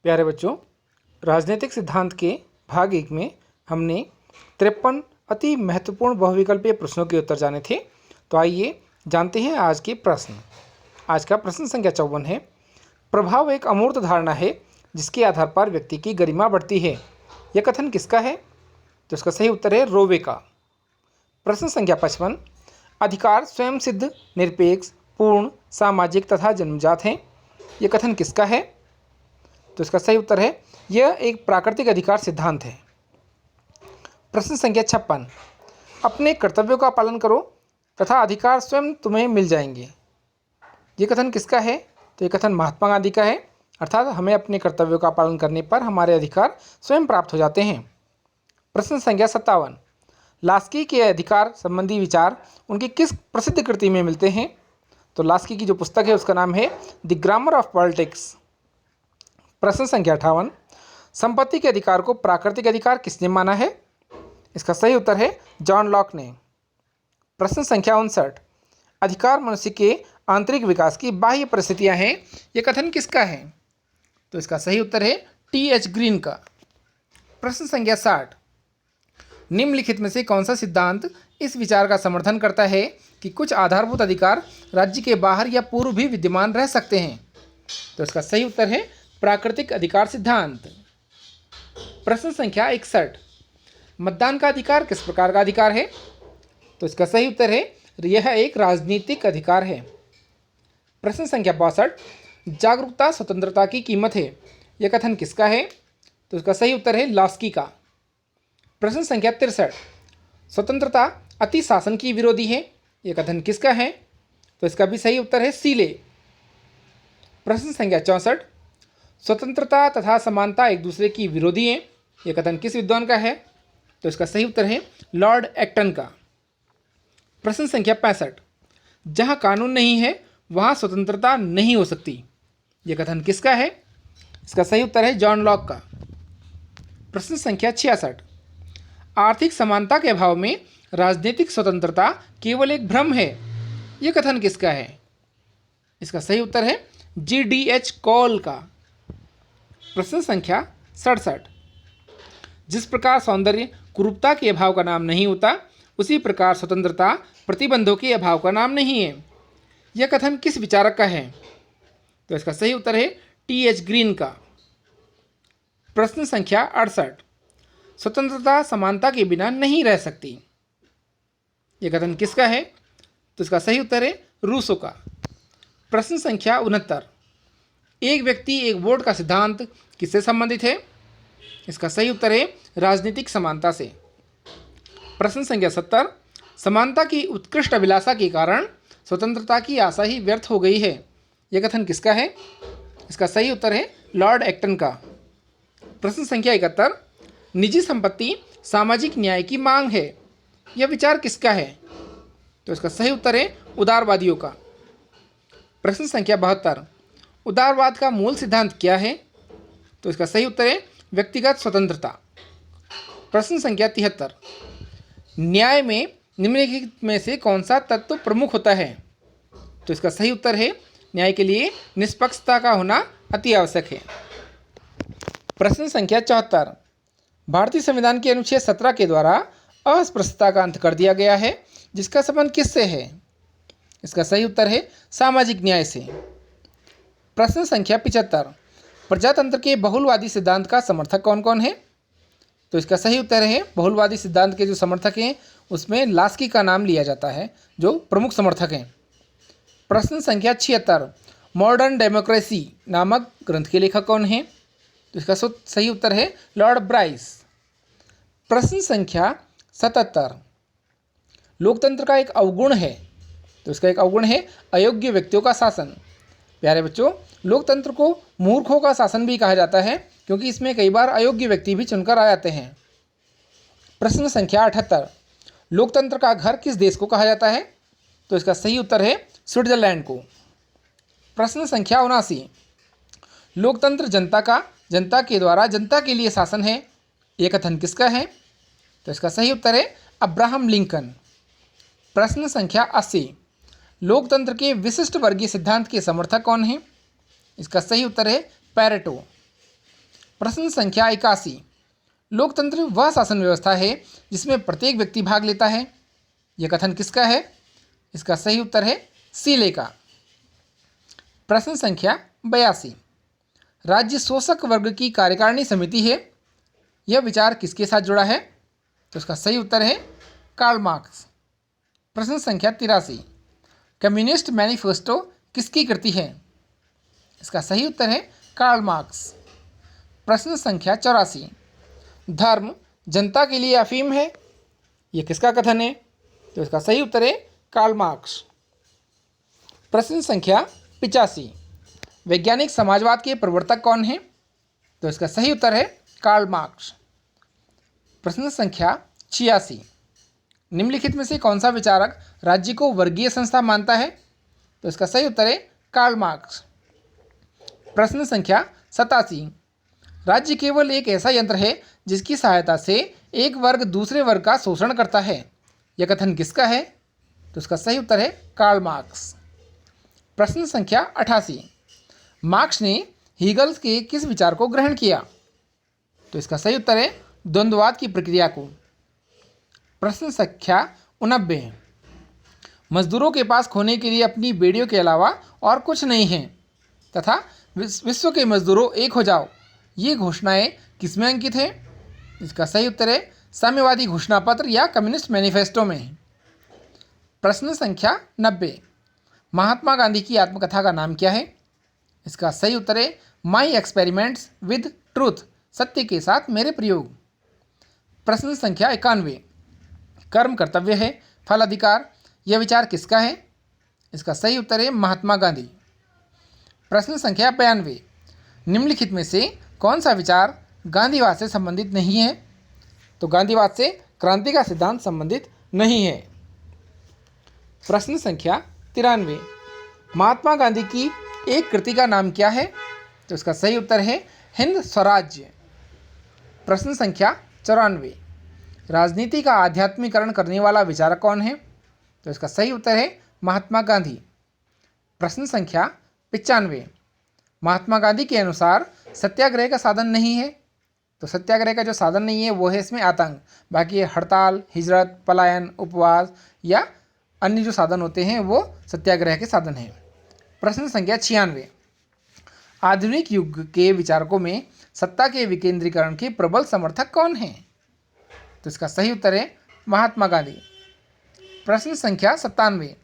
प्यारे बच्चों, राजनीतिक सिद्धांत के भाग 1 में हमने 53 अति महत्वपूर्ण बहुविकल्पीय प्रश्नों के उत्तर जाने थे। तो आइए जानते हैं आज के प्रश्न। आज का प्रश्न संख्या 54 है। प्रभाव एक अमूर्त धारणा है जिसके आधार पर व्यक्ति की गरिमा बढ़ती है। यह कथन किसका है? तो इसका सही उत्तर है रोवे का। प्रश्न संख्या 55। अधिकार स्वयं सिद्ध, निरपेक्ष, पूर्ण, सामाजिक तथा जन्मजात हैं। यह कथन किसका है? तो इसका सही उत्तर है यह एक प्राकृतिक अधिकार सिद्धांत है। प्रश्न संख्या 56। अपने कर्तव्यों का पालन करो तथा अधिकार स्वयं तुम्हें मिल जाएंगे। ये कथन किसका है? तो ये कथन महात्मा गांधी का है, अर्थात हमें अपने कर्तव्यों का पालन करने पर हमारे अधिकार स्वयं प्राप्त हो जाते हैं। प्रश्न संख्या 57। लास्की के अधिकार संबंधी विचार उनकी किस प्रसिद्ध कृति में मिलते हैं? तो लास्की की जो पुस्तक है उसका नाम है द ग्रामर ऑफ पॉलिटिक्स। प्रश्न संख्या 58। संपत्ति के अधिकार को प्राकृतिक अधिकार किसने माना है? इसका सही उत्तर है जॉन लॉक ने। प्रश्न संख्या 59। अधिकार मनुष्य के आंतरिक विकास की बाह्य परिस्थितियां हैं। यह कथन किसका है? तो इसका सही उत्तर है टी.एच. ग्रीन का। प्रश्न संख्या 60। निम्नलिखित में से कौन सा सिद्धांत इस विचार का समर्थन करता है कि कुछ आधारभूत अधिकार राज्य के बाहर या पूर्व भी विद्यमान रह सकते हैं? तो इसका सही उत्तर है प्राकृतिक अधिकार सिद्धांत। प्रश्न संख्या 61। मतदान का अधिकार किस प्रकार का अधिकार है? तो इसका सही उत्तर है यह एक राजनीतिक अधिकार है। प्रश्न संख्या 62। जागरूकता स्वतंत्रता की कीमत है। यह कथन किसका है? तो इसका सही उत्तर है लास्की का। प्रश्न संख्या 63। स्वतंत्रता अति शासन की विरोधी है। यह कथन किसका है? तो इसका भी सही उत्तर है सीले। प्रश्न संख्या 64। स्वतंत्रता तथा समानता एक दूसरे की विरोधी हैं। यह कथन किस विद्वान का है? तो इसका सही उत्तर है लॉर्ड एक्टन का। प्रश्न संख्या 65। जहां कानून नहीं है वहां स्वतंत्रता नहीं हो सकती। यह कथन किसका है? इसका सही उत्तर है जॉन लॉक का। प्रश्न संख्या 66। आर्थिक समानता के अभाव में राजनीतिक स्वतंत्रता केवल एक भ्रम है। यह कथन किसका है? इसका सही उत्तर है जी.डी.एच. कॉल का। प्रश्न संख्या 67। जिस प्रकार सौंदर्य कुरूपता के अभाव का नाम नहीं होता, उसी प्रकार स्वतंत्रता प्रतिबंधों के अभाव का नाम नहीं है। यह कथन किस विचारक का है? तो इसका सही उत्तर है टी.एच. ग्रीन का। प्रश्न संख्या 68। स्वतंत्रता समानता के बिना नहीं रह सकती। यह कथन किसका है? तो इसका सही उत्तर है रूसो का। प्रश्न संख्या 69। एक व्यक्ति एक वोट का सिद्धांत किससे संबंधित है? इसका सही उत्तर है राजनीतिक समानता से। प्रश्न संख्या 70। समानता की उत्कृष्ट अभिलाषा के कारण स्वतंत्रता की आशा ही व्यर्थ हो गई है। यह कथन किसका है? इसका सही उत्तर है लॉर्ड एक्टन का। प्रश्न संख्या 71। निजी संपत्ति सामाजिक न्याय की मांग है। यह विचार किसका है? तो इसका सही उत्तर है उदारवादियों का। प्रश्न संख्या 72। उदारवाद का मूल सिद्धांत क्या है? तो इसका सही उत्तर है व्यक्तिगत स्वतंत्रता। प्रश्न संख्या 73। न्याय में निम्नलिखित में से कौन सा तत्व प्रमुख होता है? तो इसका सही उत्तर है न्याय के लिए निष्पक्षता का होना अति आवश्यक है। प्रश्न संख्या 74। भारतीय संविधान के अनुच्छेद 17 के द्वारा अस्पृश्यता का अंत कर दिया गया है, जिसका संबंध किससे है? इसका सही उत्तर है सामाजिक न्याय से। प्रश्न संख्या 75। प्रजातंत्र के बहुलवादी सिद्धांत का समर्थक कौन कौन है? तो इसका सही उत्तर है बहुलवादी सिद्धांत के जो समर्थक हैं उसमें लास्की का नाम लिया जाता है, जो प्रमुख समर्थक हैं। प्रश्न संख्या 76। मॉडर्न डेमोक्रेसी नामक ग्रंथ के लेखक कौन हैं? तो इसका सही उत्तर है लॉर्ड ब्राइस। प्रश्न संख्या 77। लोकतंत्र का एक अवगुण है। तो इसका एक अवगुण है अयोग्य व्यक्तियों का शासन। प्यारे बच्चों, लोकतंत्र को मूर्खों का शासन भी कहा जाता है क्योंकि इसमें कई बार अयोग्य व्यक्ति भी चुनकर आ जाते हैं। प्रश्न संख्या 78। लोकतंत्र का घर किस देश को कहा जाता है? तो इसका सही उत्तर है स्विट्जरलैंड को। प्रश्न संख्या 79। लोकतंत्र जनता के द्वारा जनता के लिए शासन है। यह कथन किसका है? तो इसका सही उत्तर है अब्राहम लिंकन। प्रश्न संख्या 80। लोकतंत्र के विशिष्ट वर्गीय सिद्धांत के समर्थक कौन हैं? इसका सही उत्तर है पैरेटो। प्रश्न संख्या 81। लोकतंत्र वह शासन व्यवस्था है जिसमें प्रत्येक व्यक्ति भाग लेता है। यह कथन किसका है? इसका सही उत्तर है सीले का। प्रश्न संख्या 82। राज्य शोषक वर्ग की कार्यकारिणी समिति है, यह विचार किसके साथ जुड़ा है? तो इसका सही उत्तर है कार्ल मार्क्स। प्रश्न संख्या 83। कम्युनिस्ट मैनिफेस्टो किसकी कृति है? इसका सही उत्तर है कार्ल मार्क्स। प्रश्न संख्या 84। धर्म जनता के लिए अफीम है, यह किसका कथन है? तो इसका सही उत्तर है कार्ल मार्क्स। प्रश्न संख्या 85। वैज्ञानिक समाजवाद के प्रवर्तक कौन है? तो इसका सही उत्तर है कार्ल मार्क्स। प्रश्न संख्या 86। निम्नलिखित में से कौन सा विचारक राज्य को वर्गीय संस्था मानता है? तो इसका सही उत्तर है कार्ल मार्क्स। प्रश्न संख्या 87। राज्य केवल एक ऐसा यंत्र है जिसकी सहायता से एक वर्ग दूसरे वर्ग का शोषण करता है, यह कथन किसका है? तो इसका सही उत्तर है कार्ल मार्क्स। प्रश्न संख्या 88। मार्क्स ने हीगल के किस विचार को ग्रहण किया? तो इसका सही उत्तर है द्वंद्ववाद की प्रक्रिया को। प्रश्न संख्या 89। मजदूरों के पास खोने के लिए अपनी बेड़ियों के अलावा और कुछ नहीं है तथा विश्व के मजदूरों एक हो जाओ, ये घोषणाएं किसमें अंकित है? इसका सही उत्तर है साम्यवादी घोषणा पत्र या कम्युनिस्ट मैनिफेस्टो में। प्रश्न संख्या 90। महात्मा गांधी की आत्मकथा का नाम क्या है? इसका सही उत्तर है माई एक्सपेरिमेंट्स विद ट्रूथ, सत्य के साथ मेरे प्रयोग। प्रश्न संख्या 91। कर्म कर्तव्य है, फल अधिकार, यह विचार किसका है? इसका सही उत्तर है महात्मा गांधी। प्रश्न संख्या 92। निम्नलिखित में से कौन सा विचार गांधीवाद से संबंधित नहीं है? तो गांधीवाद से क्रांति का सिद्धांत संबंधित नहीं है। प्रश्न संख्या 93। महात्मा गांधी की एक कृति का नाम क्या है? तो इसका सही उत्तर है हिंद स्वराज्य। प्रश्न संख्या 94। राजनीति का आध्यात्मिकरण करने वाला विचारक कौन है? तो इसका सही उत्तर है महात्मा गांधी। प्रश्न संख्या 95। महात्मा गांधी के अनुसार सत्याग्रह का साधन नहीं है, तो सत्याग्रह का जो साधन नहीं है वो है इसमें आतंक, बाकी हड़ताल, हिजरत, पलायन, उपवास या अन्य जो साधन होते हैं वो सत्याग्रह के साधन हैं। प्रश्न संख्या 96। आधुनिक युग के विचारकों में सत्ता के विकेंद्रीकरण के प्रबल समर्थक कौन हैं? तो इसका सही उत्तर है महात्मा गांधी। प्रश्न संख्या 97।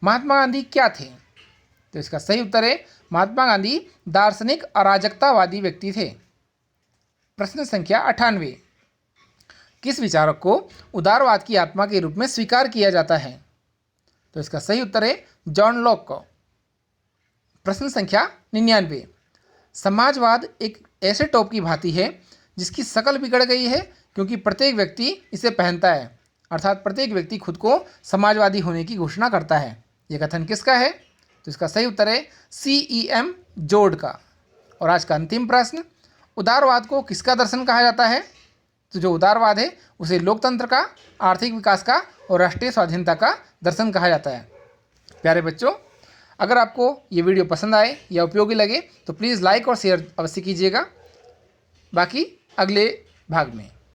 महात्मा गांधी क्या थे? तो इसका सही उत्तर है महात्मा गांधी दार्शनिक अराजकतावादी व्यक्ति थे। प्रश्न संख्या 98। किस विचारक को उदारवाद की आत्मा के रूप में स्वीकार किया जाता है? तो इसका सही उत्तर है जॉन लॉक को। प्रश्न संख्या 99। समाजवाद एक ऐसे टॉप की भांति है जिसकी शकल बिगड़ गई है क्योंकि प्रत्येक व्यक्ति इसे पहनता है, अर्थात प्रत्येक व्यक्ति खुद को समाजवादी होने की घोषणा करता है, यह कथन किसका है? तो इसका सही उत्तर है CEM जोर्ड का। और आज का अंतिम प्रश्न, उदारवाद को किसका दर्शन कहा जाता है? तो जो उदारवाद है उसे लोकतंत्र का, आर्थिक विकास का और राष्ट्रीय स्वाधीनता का दर्शन कहा जाता है। प्यारे बच्चों, अगर आपको ये वीडियो पसंद आए या उपयोगी लगे तो प्लीज़ लाइक और शेयर अवश्य कीजिएगा। बाकी अगले भाग में